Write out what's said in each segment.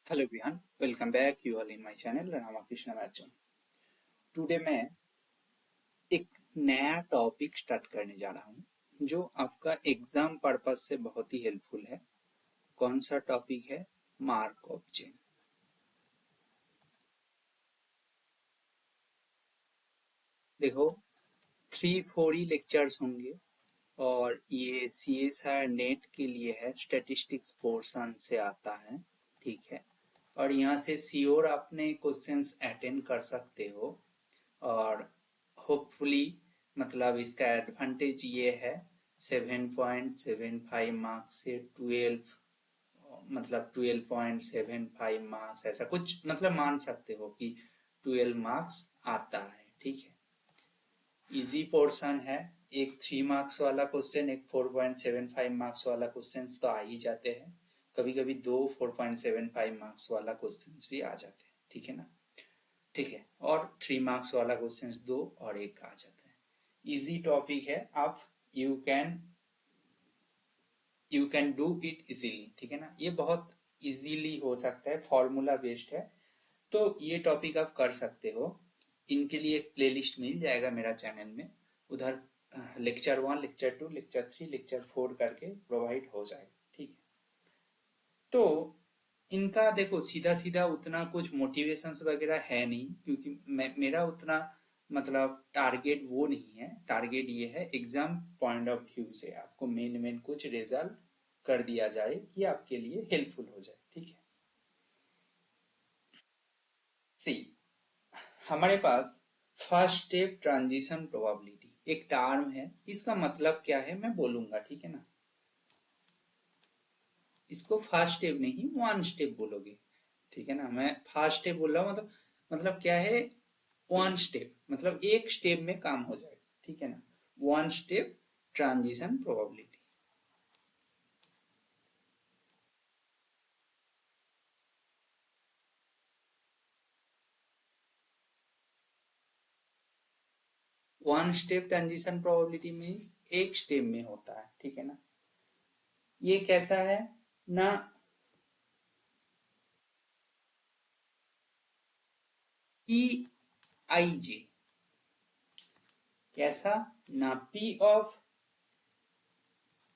Hello everyone, welcome back you all in my channel Ramakrishna Arjun. Today मैं एक नया topic start करने जा रहा हूँ जो आपका एग्जाम पर्पज से बहुत ही हेल्पफुल है। कौन सा टॉपिक है? Markup chain. देखो, 3-4 ही लेक्चर्स होंगे और ये CSIR नेट के लिए है, स्टैटिस्टिक्स पोर्शन से आता है। ठीक है, और यहाँ से श्योर आपने क्वेश्चंस अटेंड कर सकते हो और होपफुली मतलब इसका एडवांटेज ये है 7.75 मार्क्स से 12 मतलब 12.75 मार्क्स ऐसा कुछ मतलब मान सकते हो कि 12 मार्क्स आता है। ठीक है, इजी पोर्शन है। एक 3 मार्क्स वाला क्वेश्चन, एक 4.75 मार्क्स वाला क्वेश्चन तो आ ही जाते हैं। कभी कभी दो 4.75 मार्क्स वाला क्वेश्चन भी आ जाते हैं। ठीक है ना? ठीक है, और 3 मार्क्स वाला क्वेश्चन दो और एक आ जाता है। इजी टॉपिक है, आप you can do it easily. ठीक है ना? ये बहुत इजीली हो सकता है, फॉर्मूला बेस्ड है, तो ये टॉपिक आप कर सकते हो। इनके लिए एक प्लेलिस्ट मिल जाएगा मेरा चैनल में, उधर लेक्चर 1, लेक्चर 2, लेक्चर 3, लेक्चर 4 करके प्रोवाइड हो जाएगा। ठीक है, तो इनका देखो सीधा सीधा उतना कुछ मोटिवेशंस वगैरह है नहीं, क्योंकि मेरा उतना मतलब टारगेट वो नहीं है। टारगेट ये है एग्जाम पॉइंट ऑफ व्यू से आपको मेन मेन कुछ रिजल्ट कर दिया जाए कि आपके लिए हेल्पफुल हो जाए। ठीक है, सी हमारे पास फर्स्ट स्टेप ट्रांजिशन प्रोबेबिलिटी एक टर्म है। इसका मतलब क्या है मैं बोलूंगा, ठीक है ना? इसको फर्स्ट स्टेप नहीं, वन स्टेप बोलोगे। ठीक है ना? मैं फर्स्ट स्टेप बोल रहा हूँ, मतलब क्या है? वन स्टेप मतलब एक स्टेप में काम हो जाएगा। ठीक है ना? One step transition probability. One step transition probability means एक स्टेप में होता है। ठीक है ना? ये कैसा है ना? पी आई जे कैसा ना? P of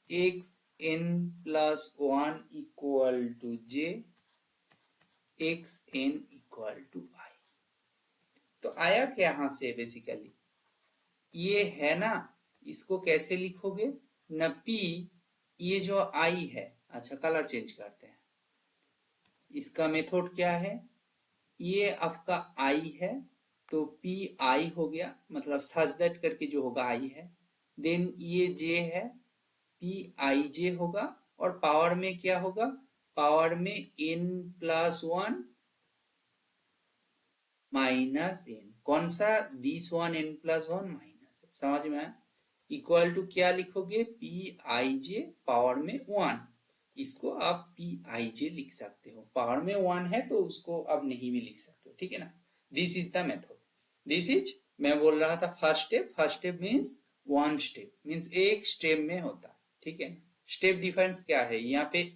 X N plus one equal to J, X N equal to I. तो आया क्या यहां से? बेसिकली ये है ना, इसको कैसे लिखोगे न? पी, ये जो आई है, अच्छा कलर चेंज करते हैं। इसका मेथड क्या है? ये आपका आई है तो पी आई हो गया, मतलब सच दैट करके जो होगा आई है। देन ये जे है, पी आई जे होगा, और पावर में क्या होगा? पावर में n plus one minus n. कौन सा? This one n plus one minus, समझ में आया? इक्वल टू क्या लिखोगे? पी आई जे पावर में वन। इसको आप पी आई जे लिख सकते हो, पावर में वन है तो उसको अब नहीं भी लिख सकते हो। ठीक है ना? This is the method. This is, मैं बोल रहा था first step. First step means one step, means एक स्टेप में होता है। ठीक है ना? स्टेप डिफरेंस क्या है? यहाँ पे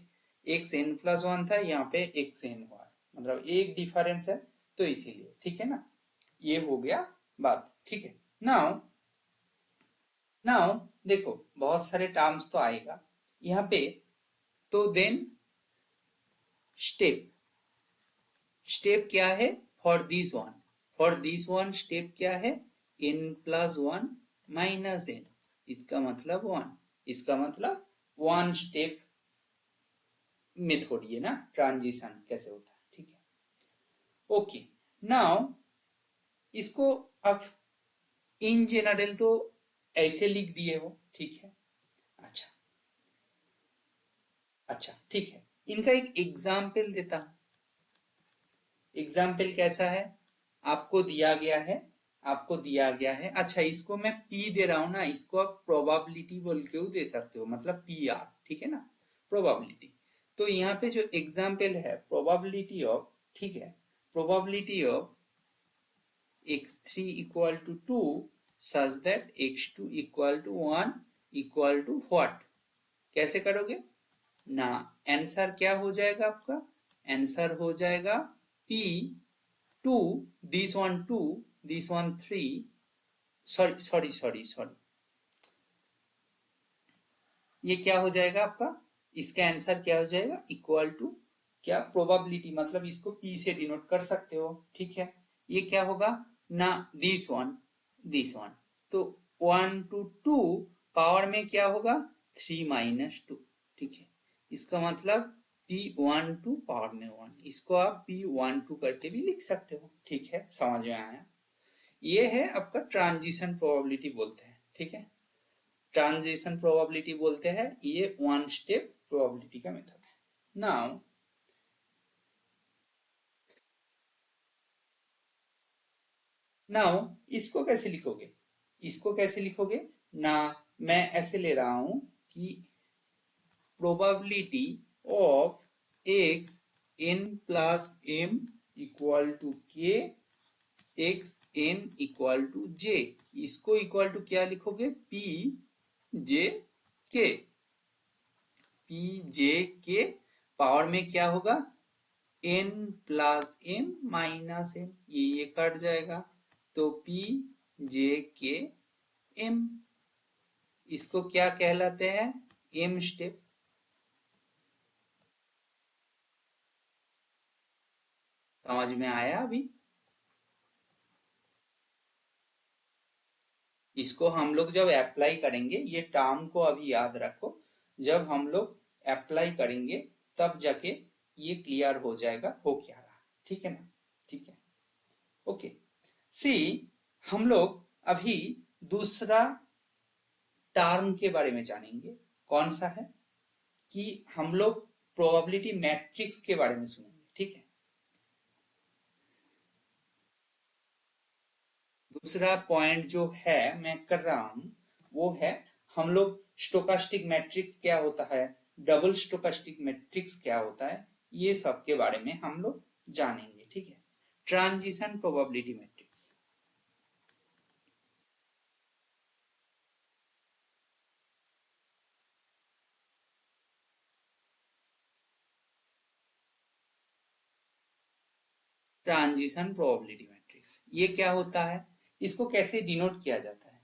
एक्स एन प्लस वन था, यहाँ पे एक्स एन हुआ, मतलब एक डिफरेंस है, तो इसीलिए। ठीक है ना? ये हो गया बात। ठीक है, नाउ नाउ देखो, बहुत सारे टर्म्स तो आएगा यहाँ पे, तो देन स्टेप, स्टेप क्या है? For this one, for this one step क्या है? N plus one minus n. इसका मतलब वन, इसका मतलब वन स्टेप मेथड, ये ना ट्रांजिशन कैसे होता है। ठीक है, ओके। नाउ इसको अब इन जनरल तो ऐसे लिख दिए हो। ठीक है, अच्छा अच्छा, ठीक है। इनका एक एग्जाम्पल देता हूं। एग्जाम्पल कैसा है? आपको दिया गया है, आपको दिया गया है, अच्छा इसको मैं पी दे रहा हूं ना, इसको आप प्रोबेबिलिटी बोल के दे सकते हो, मतलब पी आर। ठीक है ना? प्रोबेबिलिटी। तो यहाँ पे जो एग्जाम्पल है, प्रोबेबिलिटी ऑफ, ठीक है, probability of x3 equal to 2 such that x2 equal to 1 equal to what? कैसे करोगे ना? आंसर क्या हो जाएगा आपका? आंसर हो जाएगा P 2, this one 2, this one 3, sorry, ये क्या हो जाएगा आपका, इसका आंसर क्या हो जाएगा, इक्वल टू क्या, प्रोबेबिलिटी, मतलब इसको P से डिनोट कर सकते हो, ठीक है। ये क्या होगा ना, दिस वन, तो 1 to 2 पावर में क्या होगा 3 - 2, ठीक है। इसका मतलब P12 पावर में 1, इसको आप P12 करके भी लिख सकते हो, ठीक है, समझ में आया। ये है आपका ट्रांजिशन प्रोबेबिलिटी बोलते हैं, ठीक है, ट्रांजिशन प्रोबेबिलिटी बोलते हैं, ये वन स्टेप प्रोबेबिलिटी का मेथड है। नाउ इसको कैसे लिखोगे ना, मैं ऐसे ले रहा हूं कि probability of x n plus m equal to k x n equal to j, इसको इक्वल टू क्या लिखोगे, p j k, p j k power में क्या होगा n plus m minus m, ये कट जाएगा, तो p j k m, इसको क्या कहलाते हैं, m स्टेप। समझ में आया अभी, इसको हम लोग जब अप्लाई करेंगे, ये टर्म को अभी याद रखो, जब हम लोग अप्लाई करेंगे तब जाके ये क्लियर हो जाएगा हो क्या रहा, ठीक है ना, ठीक है, ओके। सी, हम लोग अभी दूसरा टर्म के बारे में जानेंगे, कौन सा है कि हम लोग प्रोबेबिलिटी मैट्रिक्स के बारे में सुनेंगे, ठीक है। दूसरा पॉइंट जो है मैं कर रहा हूं वो है, हम लोग स्टोकास्टिक मैट्रिक्स क्या होता है, डबल स्टोकास्टिक मैट्रिक्स क्या होता है, ये सब के बारे में हम लोग जानेंगे, ठीक है। Transition probability matrix, transition probability matrix ये क्या होता है, इसको कैसे डिनोट किया जाता है।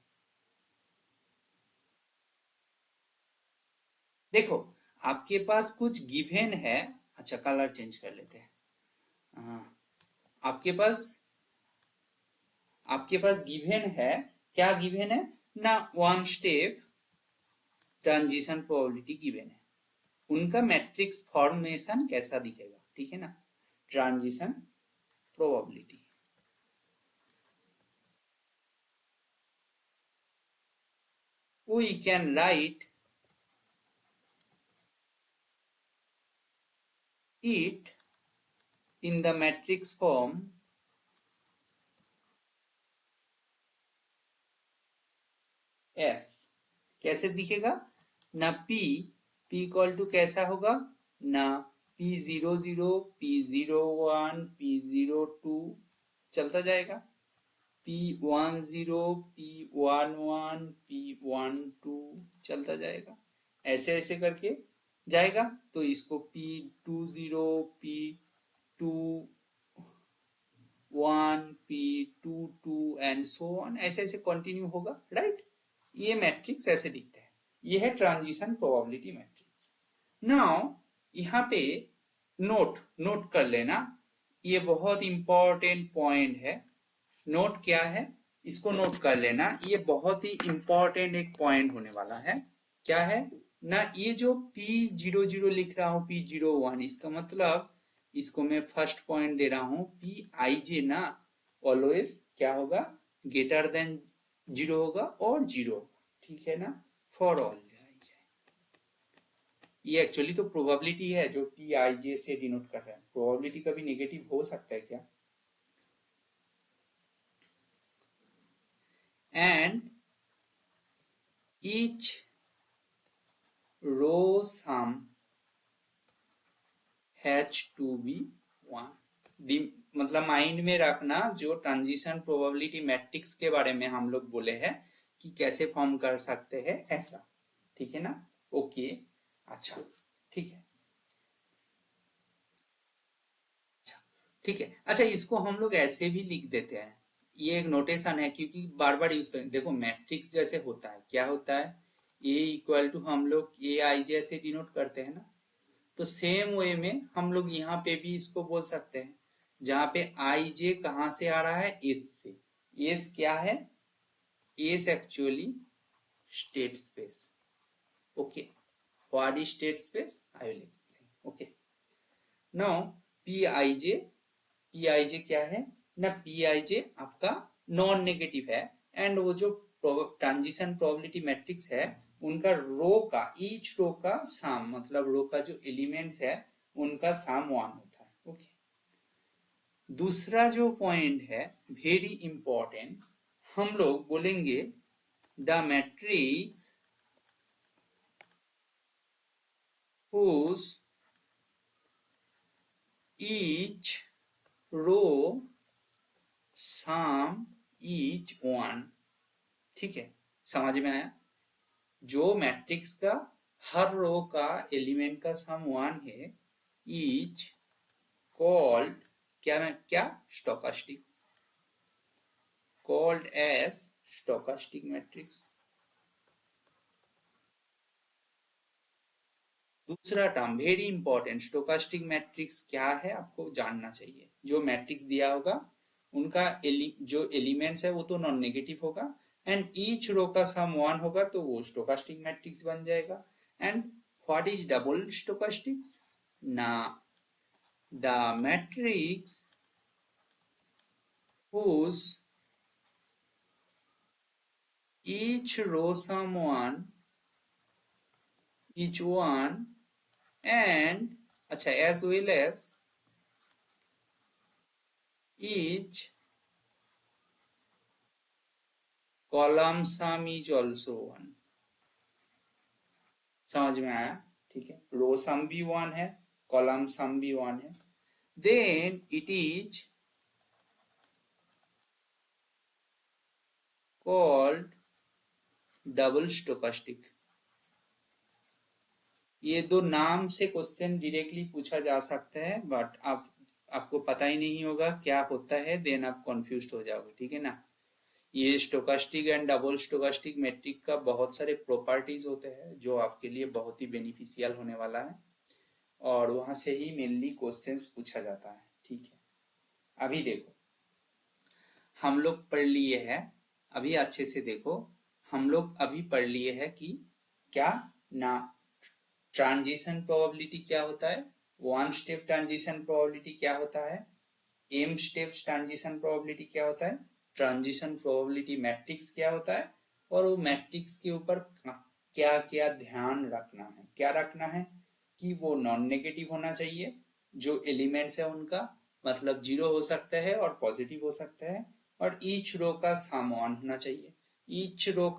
देखो, आपके पास कुछ गिवन है, अच्छा कलर चेंज कर लेते हैं, हाँ, आपके पास गिवन है, क्या गिवन है ना, one step transition probability given है, उनका मैट्रिक्स फॉर्मेशन कैसा दिखेगा, ठीक है ना, transition probability. We can write it in the matrix form S, कैसे दिखेगा ना, P इक्वल टू कैसा होगा ना, P00 P01 P02 चलता जाएगा, P10 P11 P12 चलता जाएगा, ऐसे ऐसे करके जाएगा, तो इसको P20 P21 P22 and so on, ऐसे ऐसे कंटिन्यू होगा, राइट। ये मैट्रिक्स ऐसे दिखता है, ये है ट्रांजिशन प्रोबेबिलिटी मैट्रिक्स। नाउ यहाँ पे नोट कर लेना, ये बहुत इंपॉर्टेंट पॉइंट है, नोट क्या है, इसको नोट कर लेना, ये बहुत ही इंपॉर्टेंट एक पॉइंट होने वाला है, क्या है ना, ये जो P00 लिख रहा हूं P01, इसका मतलब इसको मैं फर्स्ट पॉइंट दे रहा हूं, Pij ना ऑलवेज क्या होगा, ग्रेटर देन 0 होगा और 0 होगा, ठीक है ना, फॉर ऑल। ये एक्चुअली तो प्रोबेबिलिटी है जो Pij से डिनोट कर रहे हैं, प्रोबेबिलिटी कभी नेगेटिव हो सकता है क्या, and each row sum has to be 1, मतलब माइंड में रखना, जो ट्रांजिशन प्रोबेबिलिटी मैट्रिक्स के बारे में हम लोग बोले हैं कि कैसे फॉर्म कर सकते हैं ऐसा, ठीक है ना, ओके, अच्छा, ठीक है। ठीक है। अच्छा, इसको हम लोग ऐसे भी लिख देते हैं, ये एक नोटेशन है क्योंकि बार बार यूज करेंगे। देखो मैट्रिक्स जैसे होता है, क्या होता है, ए इक्वल टू हम लोग ए आई जे ऐसे डिनोट करते हैं ना, तो सेम वे में हम लोग यहाँ पे भी इसको बोल सकते हैं, जहाँ पे आई जे कहाँ से आ रहा है, एस से। एस क्या है, S actually state space. Okay, what is state space, I will explain. Okay, now P I J, P I J क्या है ना, पी आई जे आपका नॉन नेगेटिव है, एंड वो जो ट्रांजिशन प्रोबेबिलिटी मैट्रिक्स है उनका रो का, ईच रो का साम, मतलब रो का जो एलिमेंट्स है उनका साम वन होता है। ओके, दूसरा जो पॉइंट है वेरी इंपॉर्टेंट, हम लोग बोलेंगे the matrix whose each row sum each one। ठीक है, समझ में आया, जो मैट्रिक्स का हर रो का एलिमेंट का सम वन है, ईच कॉल्ड क्या stochastic, called as stochastic matrix. दूसरा term very important, stochastic matrix क्या है आपको जानना चाहिए। जो मैट्रिक्स दिया होगा उनका जो एलिमेंट्स है वो तो नॉन नेगेटिव होगा, एंड ईच रो का सम वन होगा तो वो स्टोकास्टिक मैट्रिक्स बन जाएगा। And what is double stochastic, ना the matrix whose each row sum one, each one, and अच्छा as well as each column sum is also one। समझ में आया, ठीक है, रो सम भी वन है, कॉलम सम भी वन है, then it is called double stochastic. ये दो नाम से क्वेश्चन डायरेक्टली पूछा जा सकता है, बट आपको पता ही नहीं होगा क्या होता है, देन आप कंफ्यूज हो जाओगे, ठीक है ना। ये stochastic and double stochastic matrix का बहुत सारे प्रॉपर्टीज होते हैं जो आपके लिए बहुत ही बेनिफिशियल होने वाला है, और वहां से ही मेनली क्वेश्चंस पूछा जाता है। ठीक है, अभी देखो हम लोग पढ़ लिए हैं, अभी अच्छे से देखो, हम लोग अभी पढ़ लिए हैं कि क्या ना ट्रांजिशन प्रोबेबिलिटी क्या होता है, वन स्टेप ट्रांजिशन प्रोबेबिलिटी क्या होता है, एम स्टेप ट्रांजिशन प्रोबेबिलिटी क्या होता है, ट्रांजिशन प्रोबेबिलिटी मैट्रिक्स क्या होता है, और वो मैट्रिक्स के ऊपर क्या क्या ध्यान रखना है, क्या रखना है कि वो नॉन नेगेटिव होना चाहिए, जो एलिमेंट्स है उनका मतलब जीरो हो सकता है और पॉजिटिव हो सकता है, और ईच रो का सम वन होना चाहिए। ईच रो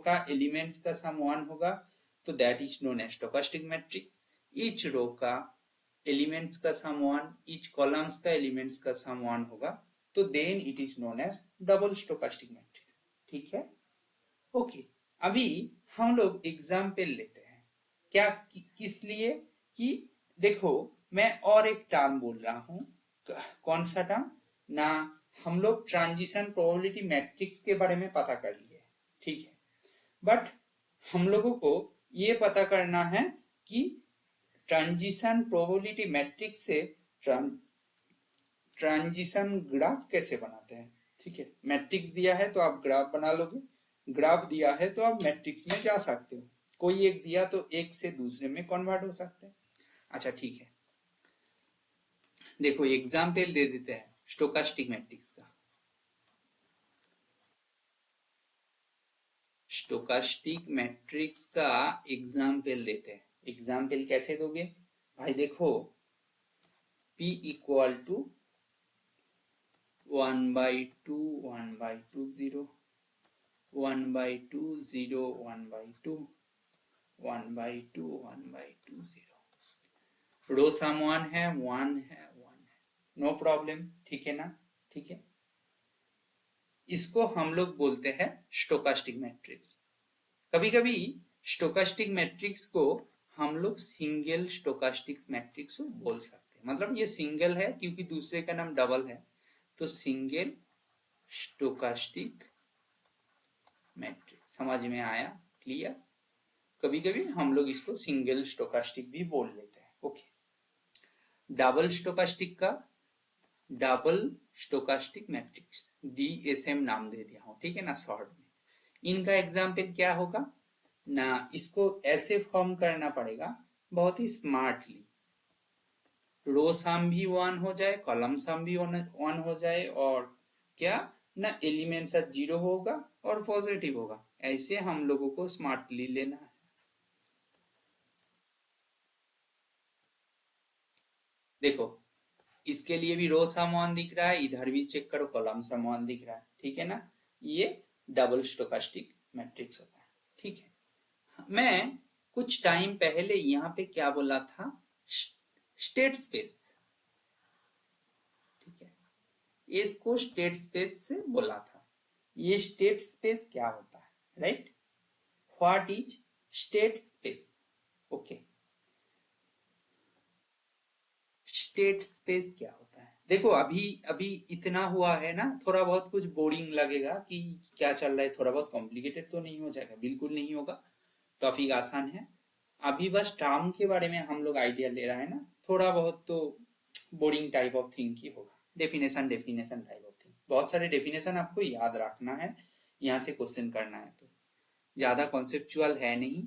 का एलिमेंट्स का सम वन होगा तो that is known as stochastic matrix. Each row का एलिमेंट्स का सम वन, ईच कॉलम्स का एलिमेंट्स का सम वन होगा तो then it is known as double stochastic matrix. ठीक है, ओके। अभी हम लोग एग्जाम्पल लेते हैं, क्या किस लिए, कि देखो मैं और एक टर्म बोल रहा हूं, कौन सा टर्म ना, हम लोग ट्रांजिशन प्रोबेबिलिटी मैट्रिक्स के बारे में पता कर लिए, ठीक है, बट हम लोगों को ये पता करना है कि ट्रांजिशन प्रोबेबिलिटी मैट्रिक्स से ट्रांजिशन ग्राफ कैसे बनाते हैं। ठीक है, मैट्रिक्स दिया है तो आप ग्राफ बना लोगे, ग्राफ दिया है तो आप मैट्रिक्स में जा सकते हो, कोई एक दिया तो एक से दूसरे में कन्वर्ट हो सकते हैं। अच्छा ठीक है, देखो एग्जाम्पल दे देते हैं स्टोकास्टिक मैट्रिक्स का। स्टोकास्टिक मैट्रिक्स का एग्जाम्पल देते हैं, एग्जाम्पल कैसे दोगे भाई, देखो P equal to 1/2 1/2 0 1/2 0 1/2 1/2 1/2 0, row sum one है, वन है, नो प्रॉब्लम, ठीक है ना। ठीक है, इसको हम लोग बोलते हैं स्टोकास्टिक मैट्रिक्स। कभी कभी स्टोकास्टिक मैट्रिक्स को हम लोग सिंगल स्टोकास्टिक मैट्रिक्स बोल सकते हैं। सकते हैं। मतलब ये सिंगल है क्योंकि दूसरे का नाम डबल है, तो सिंगल स्टोकास्टिक मैट्रिक्स। समझ में आया? क्लियर? कभी कभी हम लोग इसको सिंगल स्टोकास्टिक भी बोल लेते हैं। ओके। डबल स्टोकास्टिक का डबल स्टोकास्टिक मैट्रिक्स, DSM नाम दे दिया हूं, ठीक है ना, शॉर्ट में। इनका एग्जाम्पल क्या होगा ना, इसको ऐसे फॉर्म करना पड़ेगा बहुत ही स्मार्टली। रो सम भी वन हो जाए, कॉलम सम भी वन हो जाए, और क्या ना एलिमेंट सब जीरो होगा और पॉजिटिव होगा। ऐसे हम लोगों को स्मार्टली लेना है। देखो, इसके लिए भी रो सम वन दिख रहा है, इधर भी चेक करो कॉलम सम वन दिख रहा है, ठीक है ना। ये डबल स्टोकास्टिक मैट्रिक्स होता है, ठीक है। मैं कुछ टाइम पहले यहाँ पे क्या बोला था, स्टेट स्पेस, ठीक है, इसको स्टेट स्पेस से बोला था। ये स्टेट स्पेस क्या होता है, right? What is state space? Okay, state space क्या होता है? देखो, अभी अभी इतना हुआ है ना, थोड़ा बहुत कुछ बोरिंग लगेगा कि क्या चल रहा है, थोड़ा बहुत कॉम्प्लिकेटेड तो नहीं हो जाएगा? बिल्कुल नहीं होगा, टॉपिक आसान है। अभी बस टर्म के बारे में हम लोग आइडिया ले रहा है ना, थोड़ा बहुत तो बोरिंग टाइप ऑफ थिंग ही होगा। Definition definition type of thing, बहुत सारे डेफिनेशन आपको याद रखना है, यहाँ से क्वेश्चन करना है, तो ज्यादा कॉन्सेप्चुअल है नहीं,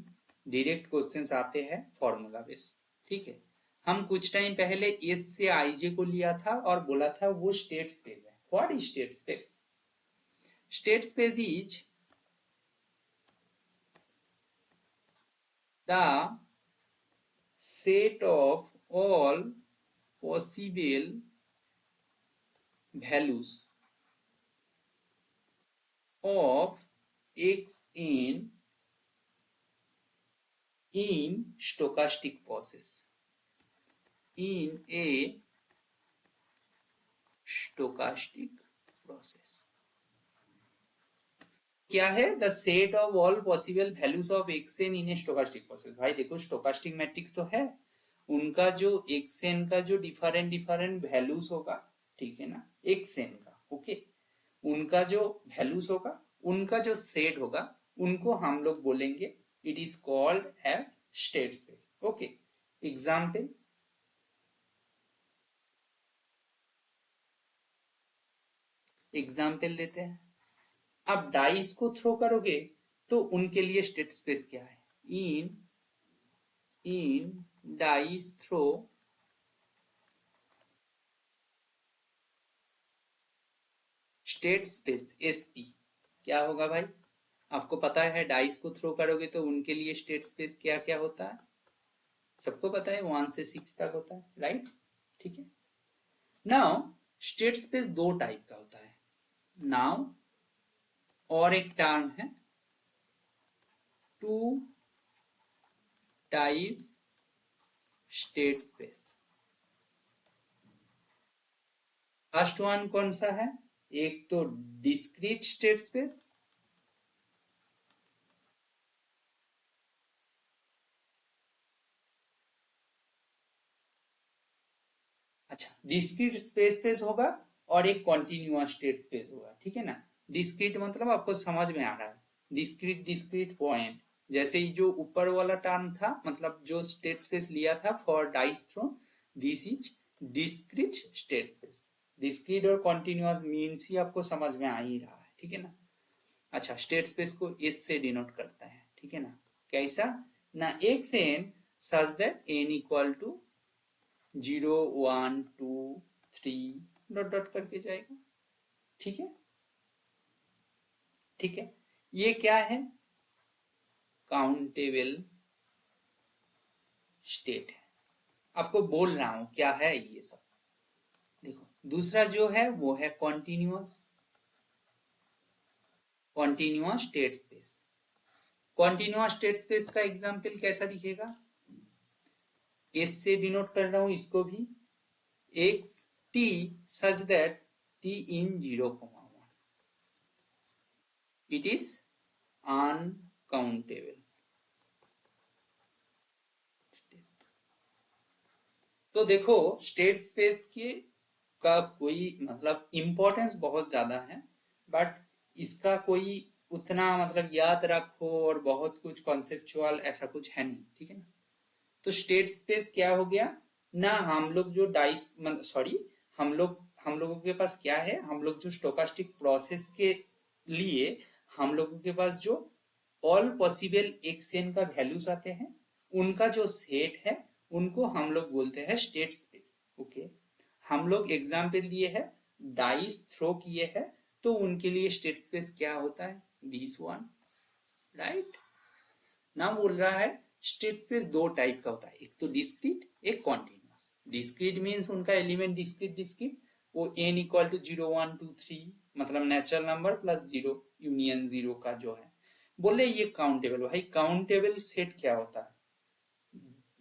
डायरेक्ट क्वेश्चंस आते हैं फॉर्मूला बेस, ठीक है। हम कुछ टाइम पहले एस से आईजे को लिया था और बोला था वो स्टेट स्पेस है। What is state space? State space is the set of all possible values of xn in stochastic process, in a stochastic process। क्या है? The set of all possible values of xn in A stochastic process. भाई देखो, stochastic matrix तो है, उनका जो xn का जो डिफरेंट डिफरेंट वैल्यूज होगा, ठीक है ना, एक्सएन का, ओके, उनका जो वैल्यूज होगा, उनका जो सेट होगा, उनको हम लोग बोलेंगे it is called as state space. Okay, example, example देते हैं। आप डाइस को थ्रो करोगे तो उनके लिए स्टेट स्पेस क्या है? In dice throw state space, SP, क्या होगा भाई? आपको पता है डाइस को थ्रो करोगे तो उनके लिए स्टेट स्पेस क्या क्या होता है? सबको पता है, 1 से 6 तक होता है, राइट? ठीक है। नाउ स्टेट स्पेस दो टाइप का होता है। नाउ और एक टर्म है, two types state space. First one कौन सा है? एक तो डिस्क्रीट स्टेट स्पेस, अच्छा, डिस्क्रीट स्पेस स्पेस होगा, और एक कॉन्टिन्यूअस स्टेट स्पेस होगा, ठीक है ना। डिस्क्रीट मतलब आपको समझ में आ रहा है, डिस्क्रीट डिस्क्रीट पॉइंट, जैसे ही जो ऊपर वाला टर्म था, मतलब जो स्टेट स्पेस लिया था for dice throw, this is discrete state space. Discrete और कॉन्टिन्यूअस मीन्स ही आपको समझ में आ ही रहा है, ठीक है ना। अच्छा, स्टेट स्पेस को एस से डिनोट करता है, ठीक है ना। कैसा ना, एक से n such that n equal to 0 1 2 3 dot dot करके जाएगा, ठीक है, ठीक है। ये क्या है? काउंटेबल स्टेट है। आपको बोल रहा हूं क्या है ये सब। देखो, दूसरा जो है वो है continuous, continuous state space. Continuous state space का एग्जांपल कैसा दिखेगा? एस से डिनोट कर रहा हूं इसको भी, x T such that T in 0,1, it is uncountable. तो देखो स्टेट स्पेस के का कोई मतलब इम्पोर्टेंस बहुत ज्यादा है, बट इसका कोई उतना मतलब याद रखो और बहुत कुछ कॉन्सेप्चुअल ऐसा कुछ है नहीं, ठीक है ना। तो स्टेट स्पेस क्या हो गया ना, हम लोग जो डाइस सॉरी हम लोगों के पास क्या है, हम लोग जो स्टोकास्टिक प्रोसेस के लिए हम लोगों के पास जो ऑल पॉसिबल एक्सएन का वैल्यूज आते हैं उनका जो सेट है उनको हम लोग बोलते हैं स्टेट स्पेस। ओके, हम लोग एग्जाम्पल लिए है, डाइस थ्रो किए हैं, तो उनके लिए स्टेट स्पेस क्या होता है, दिस वन, राइट। ना बोल रहा है स्टेट स्पेस दो टाइप का होता है, एक तो डिस्क्रीट एक कॉन्टिन्यूअस। डिस्क्रीट मीन्स उनका एलिमेंट डिस्क्रीट डिस्क्रीट, वो n इक्वल टू 0 1 2 3 मतलब नेचुरल नंबर प्लस 0 यूनियन 0 का जो है। बोले ये काउंटेबल, भाई काउंटेबल सेट क्या होता है,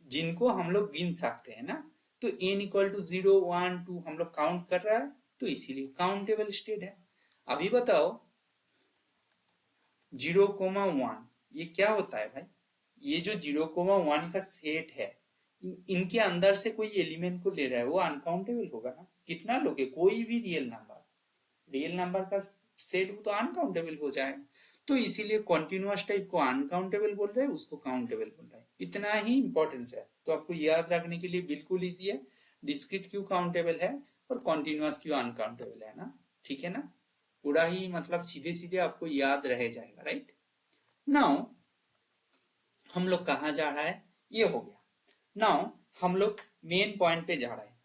जिनको हम लोग गिन सकते हैं ना। तो n इक्वल टू 0 1 2 हम लोग काउंट कर रहा है, तो इसीलिए काउंटेबल स्टेट है। अभी बताओ 0 1 ये क्या होता है भाई, ये जो 0 1 का सेट है इनके अंदर से कोई एलिमेंट को ले रहा है, वो अनकाउंटेबल होगा ना। कितना लोगे, कोई भी रियल नंबर का सेट तो अनकाउंटेबल हो जाएगा। तो इसीलिए कॉन्टिन्यूअस टाइप को अनकाउंटेबल बोल रहे हैं, उसको काउंटेबल बोल रहे हैं, इतना ही इंपॉर्टेंस है। तो आपको याद रखने के लिए बिल्कुल इजी है, डिस्क्रीट क्यों काउंटेबल है और कॉन्टिन्यूअस क्यों अनकाउंटेबल है ना, ठीक है ना। पूरा ही मतलब सीधे सीधे आपको याद रह जाएगा, राइट। नाउ हम लोग कहाँ जा रहा है, ये हो गया। नाउ हम लोग मेन पॉइंट पे जा रहे हैं,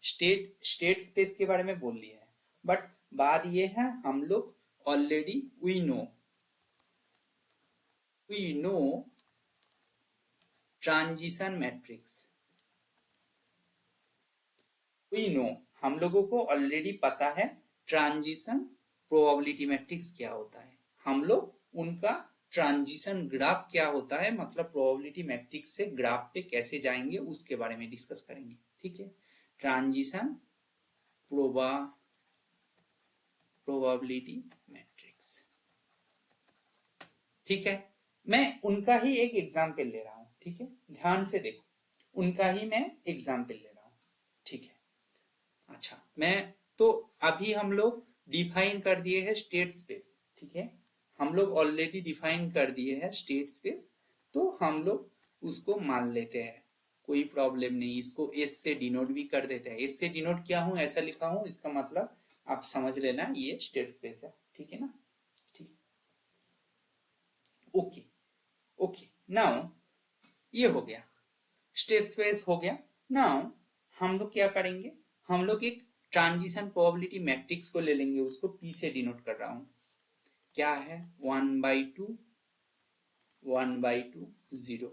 स्टेट स्पेस के बारे में बोल लिया है, बट बात ये है हम लोग already we know transition matrix, we know हम लोगों को ऑलरेडी पता है ट्रांजिशन प्रोबेबिलिटी मैट्रिक्स क्या होता है। हम लोग उनका ट्रांजिशन ग्राफ क्या होता है, मतलब प्रोबेबिलिटी मैट्रिक्स से ग्राफ पे कैसे जाएंगे उसके बारे में डिस्कस करेंगे, ठीक है। ट्रांजिशन प्रोबेबिलिटी मैट्रिक्स, ठीक है। मैं उनका ही एक एग्जाम्पल ले रहा हूं, ठीक है, ध्यान से देखो, उनका ही मैं एग्जाम्पल ले रहा हूं, ठीक है। अच्छा, मैं तो अभी हम लोग डिफाइन कर दिए है स्टेट स्पेस, ठीक है, हम लोग ऑलरेडी डिफाइन कर दिए है स्टेट स्पेस, तो हम लोग उसको मान लेते हैं, कोई प्रॉब्लम नहीं। इसको एस से डिनोट भी कर देते हैं, एस से डिनोट किया हूं, ऐसा लिखा हूं, इसका मतलब आप समझ लेना ये स्टेट स्पेस है, ठीक है ना। ठीक, ओके ओके। नाउ ये हो गया, स्टेट स्पेस हो गया। नाउ हम लोग क्या करेंगे, हम लोग एक ट्रांजिशन प्रोबेबिलिटी मैट्रिक्स को ले लेंगे, उसको पी से डिनोट कर रहा हूं, क्या है 1/2 1/2 0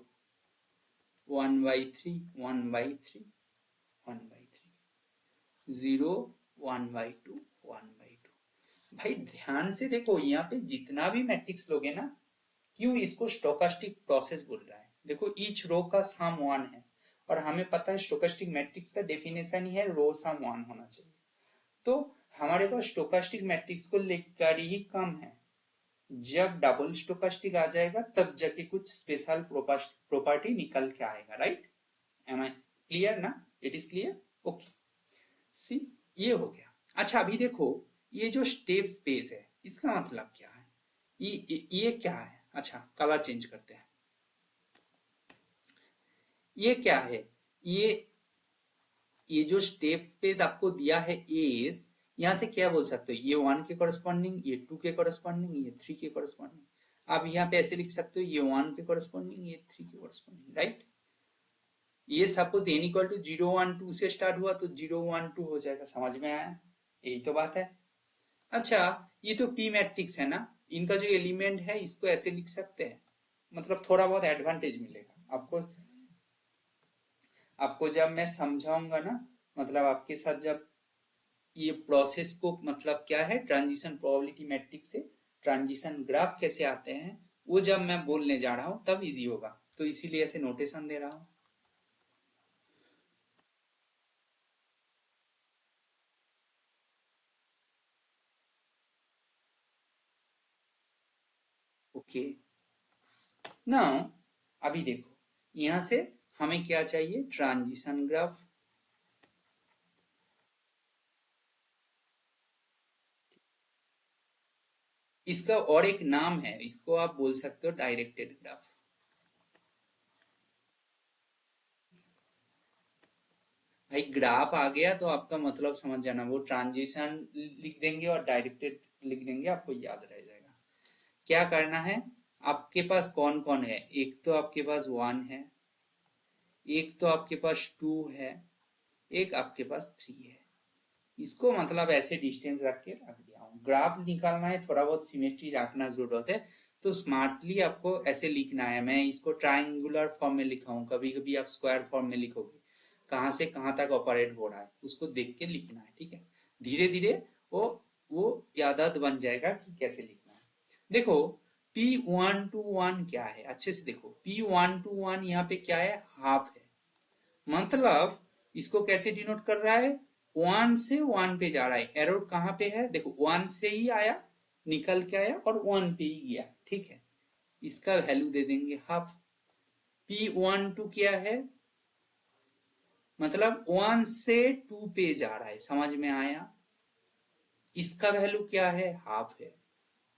1/3 1/3 1/3 0 1/2 1/2। भाई ध्यान से देखो, यहाँ पे जितना भी मैट्रिक्स लोगे ना, क्यों इसको स्टोकास्टिक प्रोसेस बोल रहा है, देखो ईच रो का सम 1 है, और हमें पता है स्टोकास्टिक मैट्रिक्स का डेफिनेशन ही है रो सम 1 होना चाहिए। तो हमारे पास स्टोकास्टिक मैट्रिक्स को लेकर ही कम है, जब डबल स्टोकास्टिक आ जाएगा तब जाके कुछ स्पेशल प्रॉपर्टी निकल के आएगा, राइट। एम आई क्लियर ना, इट इज क्लियर, ओके। सी ये हो गया। अच्छा अभी देखो, ये जो स्टेट स्पेस है इसका मतलब क्या है, ये क्या है, अच्छा कलर चेंज करते हैं, ये क्या है, ये ये जो स्टेप स्पेस आपको दिया है एस, यहां से क्या बोल सकते हो, ये 1 के कॉरेस्पॉन्डिंग, ये 2 के कॉरेस्पॉन्डिंग, ये 3 के कॉरेस्पॉन्डिंग। आप यहाँ पे ऐसे लिख सकते हो, ये 1 के कॉरेस्पॉन्डिंग, ये 3 के कॉरेस्पॉन्डिंग, राइट। ये सपोज n इक्वल टू 0 1 2 से स्टार्ट हुआ तो 0 1 2 हो जाएगा, समझ में आया, यही तो बात है। अच्छा ये तो पी मैट्रिक्स है ना, इनका जो एलिमेंट है इसको ऐसे लिख सकते हैं, मतलब थोड़ा बहुत एडवांटेज मिलेगा आपको, आपको जब मैं समझाऊंगा ना, मतलब आपके साथ जब ये प्रोसेस को, मतलब क्या है ट्रांजिशन प्रोबेबिलिटी मैट्रिक्स से ट्रांजिशन ग्राफ कैसे आते हैं, वो जब मैं बोलने जा रहा हूं तब इजी होगा, तो इसीलिए ऐसे नोटेशन दे रहा हूं। ओके, नाउ अभी देखो, यहां से हमें क्या चाहिए, ट्रांजिशन ग्राफ, इसका और एक नाम है, इसको आप बोल सकते हो डायरेक्टेड ग्राफ। भाई ग्राफ आ गया तो आपका मतलब समझ जाना, वो ट्रांजिशन लिख देंगे और डायरेक्टेड लिख देंगे, आपको याद रह जाएगा। क्या करना है, आपके पास कौन कौन है, एक तो आपके पास 1 है, एक तो आपके पास 2 है, एक आपके पास 3 है। इसको मतलब ऐसे डिस्टेंस रख के रख दिया हूँ। ग्राफ निकालना है, थोड़ा बहुत सिमेट्री रखना जरूरत है, तो स्मार्टली आपको ऐसे लिखना है। मैं इसको ट्राइंगुलर फॉर्म में लिखा हूँ, कभी कभी आप स्क्वायर फॉर्म में लिखोगे, कहाँ से कहाँ तक ऑपरेट हो रहा है उसको देख के लिखना है, ठीक है। धीरे धीरे वो वो यादात बन जाएगा कि कैसे लिखना है। देखो P1 to 1 क्या है, अच्छे से देखो। P1 to 1 यहाँ पे क्या है, हाफ है। मतलब इसको कैसे डिनोट कर रहा है, 1 से 1 पे जा रहा है। एरो कहाँ पे है, देखो 1 से ही आया, निकल के आया और 1 पे ही गया, ठीक है। इसका वैल्यू दे देंगे हाफ। P1 to क्या है, मतलब 1 से 2 पे जा रहा है, समझ में आया। इसका वैल्यू क्या है, हाफ है।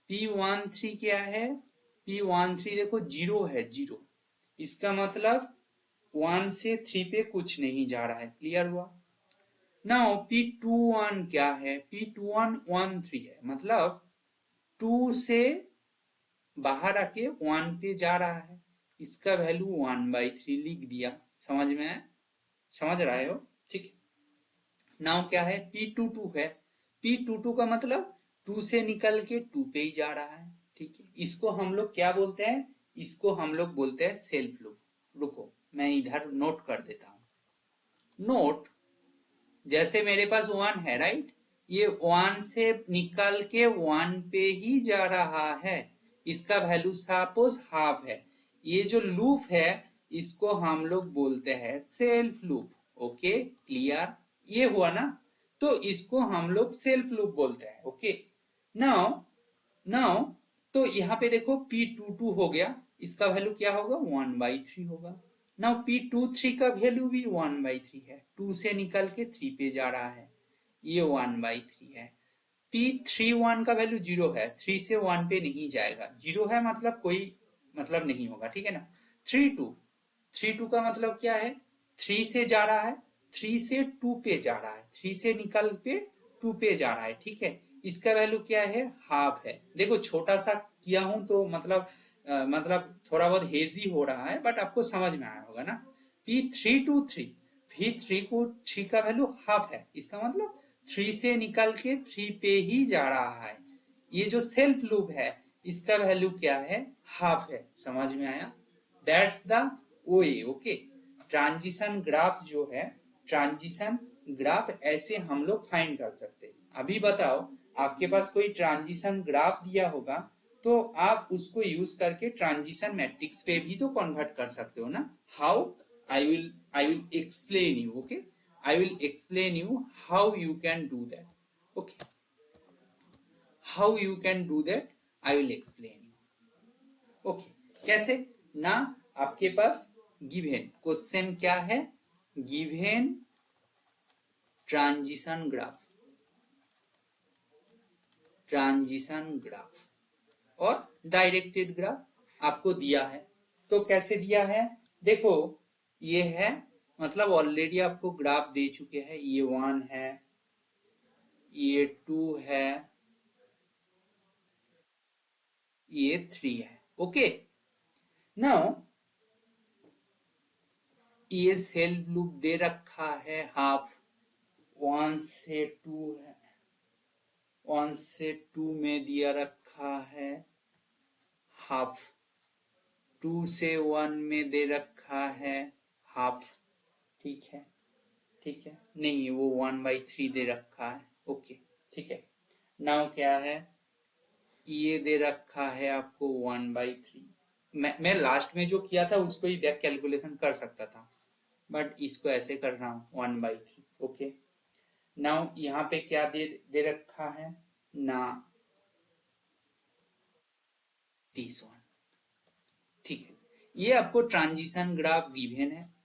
P13 क्या है, P13 देखो 0 है, 0। इसका मतलब 1 से 3 पे कुछ नहीं जा रहा है, क्लियर हुआ। नाउ P21 क्या है, P21 1 3 है, मतलब 2 से बाहर आके 1 पे जा रहा है। इसका वैल्यू 1/3 लिख दिया, समझ में आया, समझ रहे हो, ठीक है। नाउ क्या है, P22 है, P22 का मतलब 2 से निकल के 2 पे ही जा रहा है, ठीक है। इसको हम लोग क्या बोलते हैं, इसको हम लोग बोलते हैं सेल्फ लूप। रुको मैं इधर नोट कर देता हूं, नोट। जैसे मेरे पास 1 है, राइट, ये 1 से निकल के 1 पे ही जा रहा है। इसका वैल्यू सपोज हाफ है। ये जो लूप है इसको हम लोग बोलते हैं सेल्फ लूप। ओके क्लियर, ये हुआ ना, तो इसको हम लोग सेल्फ लूप बोलते हैं। ओके नाउ नाउ तो यहाँ पे देखो P22 हो गया, इसका वैल्यू क्या होगा, 1/3 होगा। नाउ P23 का वैल्यू भी 1/3 है, 2 से निकल के 3 पे जा रहा है, ये 1/3 है। P31 का वैल्यू 0 है, 3 से 1 पे नहीं जाएगा, 0 है मतलब कोई मतलब नहीं होगा, ठीक है ना। 32 का मतलब क्या है, 3 से जा रहा है, 3 से 2 पे जा रहा है, 3 से निकल पे 2 पे जा रहा है, ठीक है। इसका वैल्यू क्या है, हाफ है। देखो छोटा सा किया हूं तो मतलब थोड़ा बहुत हेजी हो रहा है, बट आपको समझ में आया होगा ना। P3 का वैल्यू हाफ है, इसका मतलब 3 से निकल के 3 पे ही जा रहा है। ये जो सेल्फ लूप है इसका वैल्यू क्या है, हाफ है, समझ में आया। That's the way. Okay transition graph जो है, ट्रांजिशन ग्राफ ऐसे हम लोग फाइंड कर सकते हैं। अभी बताओ, आपके पास कोई ट्रांजिशन ग्राफ दिया होगा तो आप उसको यूज करके ट्रांजिशन मैट्रिक्स पे भी तो कन्वर्ट कर सकते हो ना। How, I will explain you. Okay, I will explain you how you can do that. Okay, how you can do that I will explain you. Okay, कैसे ना, आपके पास गिवन क्वेश्चन क्या है, given transition graph, transition graph और directed graph आपको दिया है। तो कैसे दिया है, देखो ये है, मतलब ऑलरेडी आपको ग्राफ दे चुके हैं। ये 1 है, ये 2 है, ये 3 है। ओके नाउ ये सेल्फ लूप दे रखा है हाफ, 1 से 2 है, 1 से 2 में दिया रखा है हाफ, 2 से 1 में दे रखा है हाफ, ठीक है, ठीक है, नहीं वो 1/3 दे रखा है। ओके ठीक है, नाउ क्या है, ये दे रखा है आपको 1/3। मैं लास्ट में जो किया था उसको ही बैक कैलकुलेशन कर सकता था, बट इसको ऐसे कर रहा हूं 1/3। ओके नाउ यहाँ पे क्या दे रखा है ना, T1, ठीक है। ये आपको ट्रांजिशन ग्राफ गिवन है।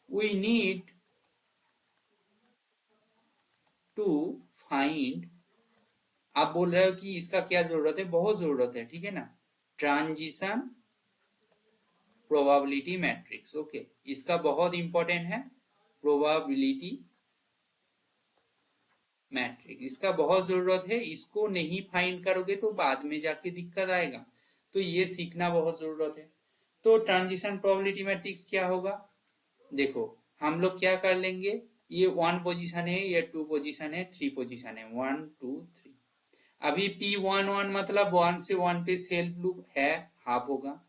वी नीड टू फाइंड आप बोल रहे हो कि इसका क्या जरूरत है, बहुत जरूरत है, ठीक है ना, ट्रांजिशन प्रोबेबिलिटी मैट्रिक्स। ओके, इसका बहुत इंपॉर्टेंट है प्रोबेबिलिटी मैट्रिक, इसका बहुत जरूरत है। इसको नहीं फाइंड करोगे तो बाद में जाके दिक्कत आएगा, तो ये सीखना बहुत जरूरत है। तो ट्रांजिशन प्रोबेबिलिटी मैट्रिक्स क्या होगा, देखो हम लोग क्या कर लेंगे, ये 1 पोजीशन है, ये 2 पोजीशन है, 3 पोजीशन है, 1 2 3। अभी P11 मतलब 1 से 1 पे सेल्फ लूप है, हाफ होगा।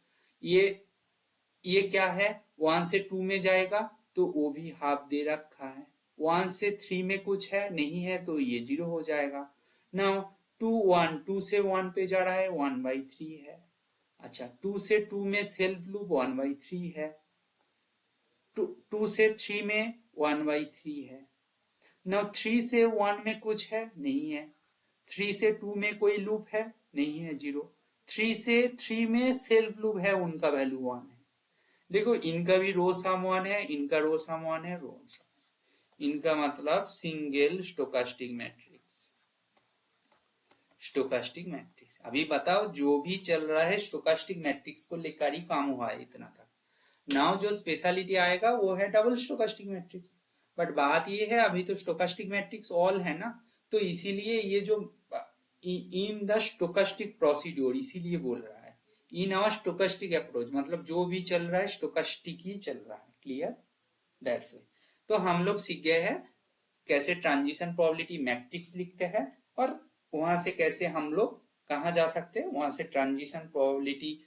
ये क्या है, 1 से 2 में जाएगा तो वो भी हाफ दे रखा है। 1 से 3 में कुछ है, नहीं है, तो ये 0 हो जाएगा। नाउ 2 से 1 पे जा रहा है, 1/3 है। अच्छा, 2 से 2 में सेल्फ लूप 1/3 है, 2 से 3 में 1/3 है। नाउ 3 से 1 में कुछ है, नहीं है। 3 से 2 में कोई लूप है, नहीं है, 0। 3 से 3 में सेल्फ लूप है, उनका वैल्यू 1 है। देखो इनका भी रो सम 1 है, इनका रो सम 1 है, रो सम, इनका मतलब single stochastic matrix. Stochastic matrix, अभी बताओ जो भी चल रहा है स्टोकास्टिक मैट्रिक्स को लेकर ही काम हुआ है इतना तक। नाउ जो स्पेशलिटी आएगा वो है डबल स्टोकास्टिक मैट्रिक्स। बट बात ये है अभी तो स्टोकास्टिक मैट्रिक्स ऑल है ना, तो इसीलिए ये जो इन द स्टोकास्टिक प्रोसीड्योर इसीलिए बोल रहा है, इन आवर स्टोकास्टिक अप्रोच, मतलब जो भी चल रहा है स्टोकास्टिक ही चल रहा है। Clear, that's why. तो हम लोग सीख गए हैं कैसे ट्रांजिशन प्रोबेबिलिटी मैट्रिक्स लिखते हैं, और वहां से कैसे हम लोग कहा जा सकते हैं, वहां से ट्रांजिशन प्रोबेबिलिटी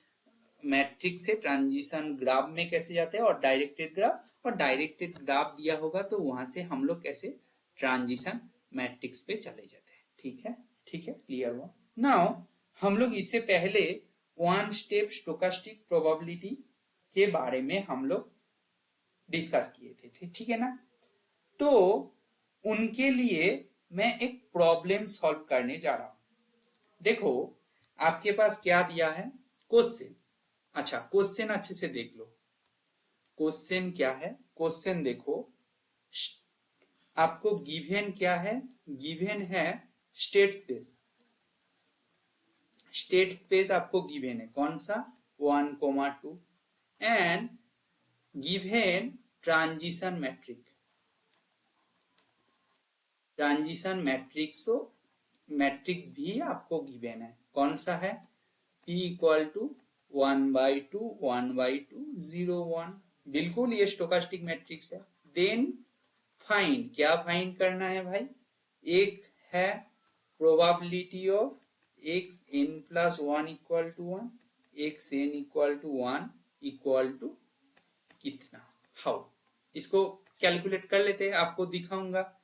मैट्रिक्स से ट्रांजिशन ग्राफ में कैसे जाते हैं, और डायरेक्टेड ग्राफ, और डायरेक्टेड ग्राफ दिया होगा तो वहां से हम लोग कैसे ट्रांजिशन मैट्रिक्स पे चले जाते हैं। ठीक है, ठीक है, क्लियर हुआ। नाउ हम लोग इससे पहले वन स्टेप स्टोकास्टिक प्रोबेबिलिटी के बारे में हम लोग डिस्कस किए थे, ठीक है ना। तो उनके लिए मैं एक प्रॉब्लम सॉल्व करने जा रहा हूं। देखो आपके पास क्या दिया है, क्वेश्चन। अच्छा, क्वेश्चन अच्छे से देख लो, क्वेश्चन क्या है, क्वेश्चन देखो। आपको गिवन क्या है, गिवन है स्टेट स्पेस। स्टेट स्पेस आपको गिवन है कौन सा, 1,2 and given transition matrix. Transition matrix matrix भी आपको गिवन है, कौन सा है, P इक्वल टू 1/2 1/2 0 1। बिल्कुल ये स्टोकास्टिक मैट्रिक्स है। देन फाइंड, क्या फाइंड करना है भाई, एक है probability of xn+1 equal to 1, xn equal to 1 equal to कितना, हाउ, इसको कैलकुलेट कर लेते हैं, आपको दिखाऊंगा।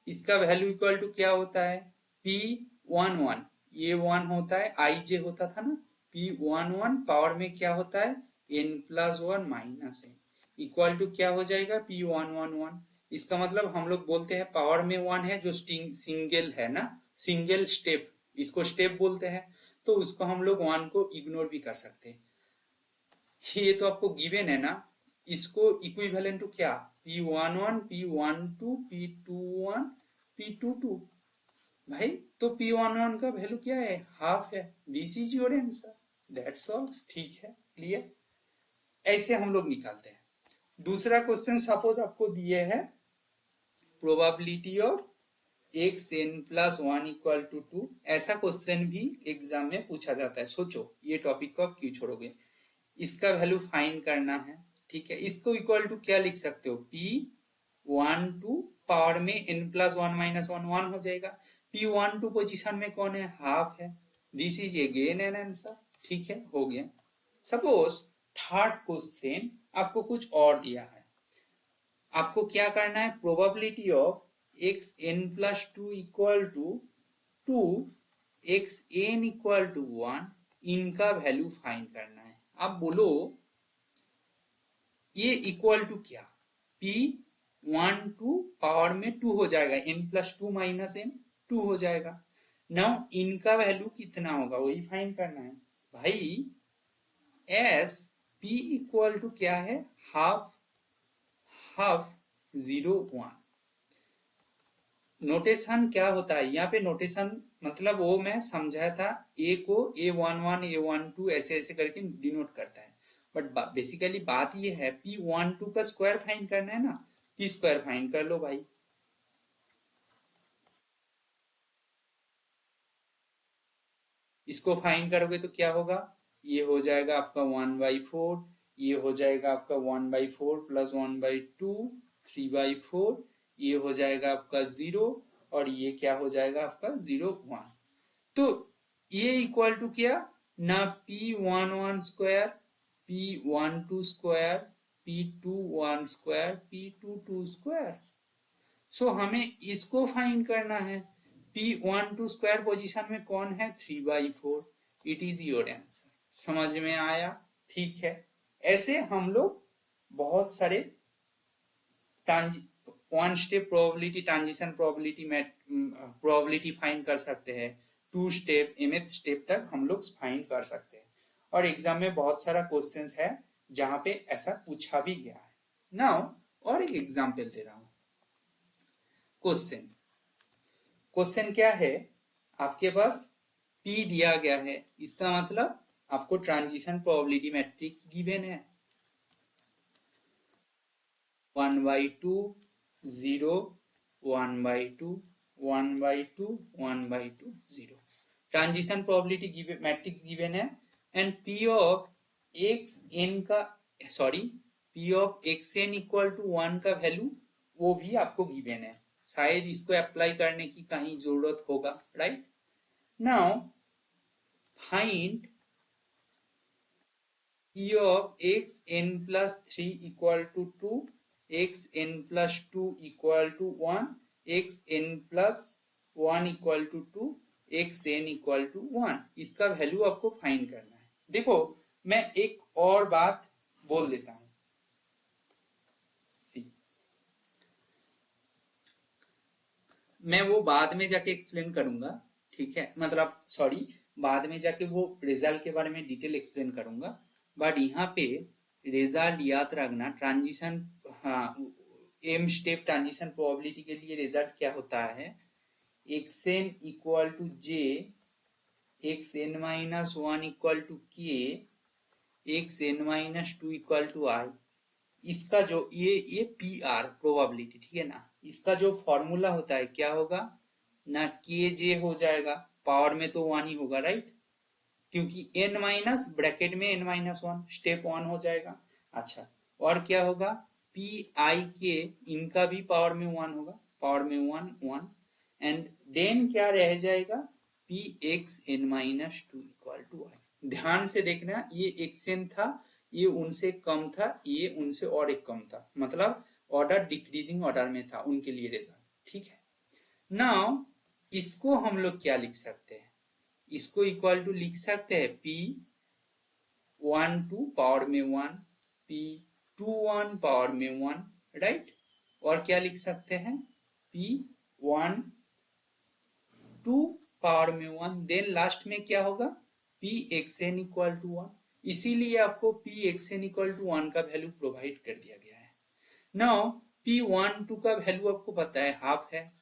इसका वैल्यू इक्वल टू क्या होता है, P11, ये 1 होता है, IJ होता था ना, P11 पावर में क्या होता है, n+1 minus n equal to क्या हो जाएगा, P111। इसका मतलब हम लोग बोलते हैं पावर में 1 है जो सिंगल है ना, सिंगल स्टेप, इसको स्टेप बोलते हैं, तो उसको हम लोग 1 को इग्नोर भी कर सकते हैं। ये तो आपको गिवन है ना, इसको इक्विवेलेंट टू क्या, P11 P12 P21 P22। भाई तो P11 का वैल्यू क्या है, हाफ है, this is your answer, that's all. ठीक है, क्लियर, ऐसे हम लोग निकालते हैं। दूसरा क्वेश्चन सपोज आपको दिए है probability of xn+1 equal to 2। ऐसा क्वेश्चन भी एग्जाम में पूछा जाता है, सोचो ये टॉपिक को आप क्यों छोड़ोगे। इसका वैल्यू फाइंड करना है, ठीक है। इसको इक्वल टू क्या लिख सकते हो, P12 पावर में n+1 माइनस 1 हो जाएगा। P12 पोजीशन में कौन है, हाफ है, this is again an answer. ठीक है, हो गया। सपोज थर्ड क्वेश्चन आपको कुछ और दिया है, आपको क्या करना है, probability of xn+2 equal to 2 xn equal to 1, इनका वैल्यू फाइंड करना है। आप बोलो ये इक्वल टू क्या, P12 पावर में 2 हो जाएगा, n+2 माइनस n 2 हो जाएगा। नाउ इनका वैल्यू कितना होगा वही फाइंड करना है भाई। एस P इक्वल टू क्या है, हाफ, हाफ 0 1। नोटेशन क्या होता है यहाँ पे, नोटेशन मतलब वो मैं समझा था, ए को A11 A12 ऐसे ऐसे करके डिनोट करता है, बट बेसिकली बात ये है P12 का स्क्वायर फाइंड करना है ना, P स्क्वायर फाइंड कर लो भाई। इसको फाइंड करोगे तो क्या होगा, ये हो जाएगा आपका 1/4, ये हो जाएगा आपका 1/4 प्लस 1/2 3/4, ये हो जाएगा आपका 0, और ये क्या हो जाएगा आपका 0 1। तो ये इक्वल टू क्या, ना P11 स्क्वायर, P12 स्क्वायर, P21 स्क्वायर, P22 स्क्वायर। सो हमें इसको फाइंड करना है। P12 स्क्वायर पोजीशन में कौन है, 3/4। It is your answer. समझ में आया, ठीक है। ऐसे हम लोग बहुत सारे one step probability, transition probability में प्रोबेबिलिटी फाइंड कर सकते हैं, टू स्टेप mth स्टेप तक हम लोग फाइंड कर सकते हैं। और एग्जाम में बहुत सारा क्वेश्चंस है जहां पे ऐसा पूछा भी गया है। नाउ और एक एग्जांपल दे रहा हूं। क्वेश्चन क्वेश्चन क्या है, आपके पास P दिया गया है, इसका मतलब आपको ट्रांजिशन प्रोबेबिलिटी मैट्रिक्स गिवन है, 1/2 0 1/2 1/2 1/2 0। ट्रांजिशन प्रोबेबिलिटी मैट्रिक्स गिवन है, and P of X N का sorry P of X N equal to 1 का वैल्यू वो भी आपको गिवन है। शायद इसको अप्लाई करने की कहीं जरूरत होगा, right. Now find P of x n plus 3 equal to 2, x n plus 2 equal to 1, x n plus 1 equal to 2, x n equal to 1। इसका वैल्यू आपको फाइंड करना है। देखो मैं एक और बात बोल देता हूं, मैं वो बाद में जाके एक्सप्लेन करूंगा, ठीक है, मतलब सॉरी बाद में जाके वो रिजल्ट के बारे में डिटेल एक्सप्लेन करूंगा, बट यहाँ पे रिजल्ट याद रखना, ट्रांजिशन, हाँ, एम स्टेप ट्रांजिशन प्रोबेबिलिटी के लिए रिजल्ट क्या होता है, X N equal to J, X N minus 1 equal to K, X N minus 2 equal to I. इसका जो ये पी आर प्रोबेबिलिटी, ठीक है ना, इसका जो फॉर्मूला होता है क्या होगा ना, के जे हो जाएगा, पावर में तो 1 ही होगा, राइट, क्योंकि n माइनस ब्रैकेट में n-1 स्टेप 1 हो जाएगा। अच्छा, और क्या होगा, पी आई के, इनका भी पावर में 1 होगा, पावर में 1 1, एंड देन क्या रह जाएगा, P X N minus 2 equal to I. ध्यान से देखना, ये एक्सएन था, ये उनसे कम था, ये उनसे और एक कम था, मतलब ऑर्डर डिक्रीजिंग ऑर्डर में था उनके लिए रिजल्ट, ठीक है। नाउ इसको हम लोग क्या लिख सकते हैं, इसको इक्वल टू लिख सकते हैं P12 पावर में 1, P21 पावर में 1, राइट, और क्या लिख सकते हैं P12 पावर में 1, देन लास्ट में क्या होगा Pxn इक्वल टू 1। इसीलिए आपको Pxn इक्वल टू 1 का वैल्यू प्रोवाइड कर दिया गया है। नाउ P12 का वैल्यू आपको पता है हाफ है,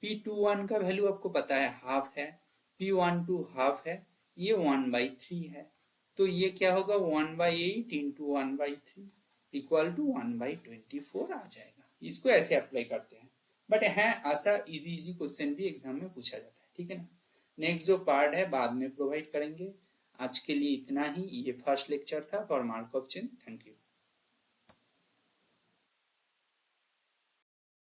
P21 का वैल्यू आपको पता है हाफ है, P12 हाफ है, ये 1/3 है, तो ये क्या होगा 1/8 इंटू 1/3 इक्वल टू 1/24 आ जाएगा। इसको ऐसे अप्लाई करते हैं, बट है ऐसा इजी क्वेश्चन भी एग्जाम में पूछा जाता है, ठीक है ना। नेक्स्ट जो पार्ट है बाद में प्रोवाइड करेंगे। आज के लिए इतना ही, ये फर्स्ट लेक्चर था for markup chain. Thank you.